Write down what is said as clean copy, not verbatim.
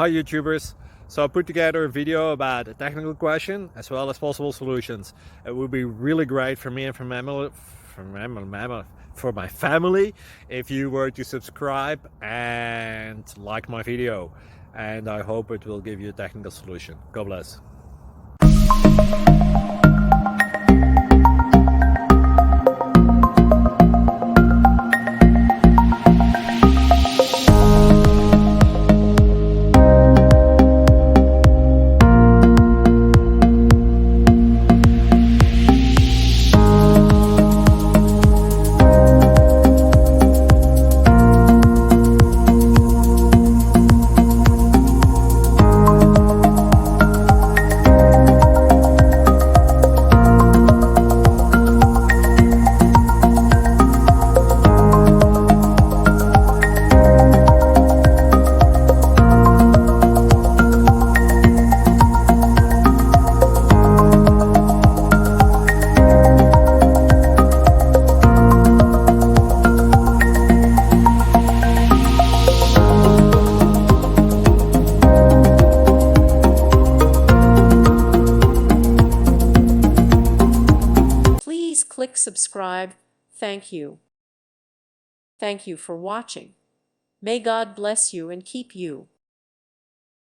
Hi YouTubers! So I put together a video about a technical question as well as possible solutions. It would be really great for me and for my family if you were to subscribe and like my video, and I hope it will give you a technical solution. God bless. Please click subscribe. Thank you. Thank you for watching. May God bless you and keep you.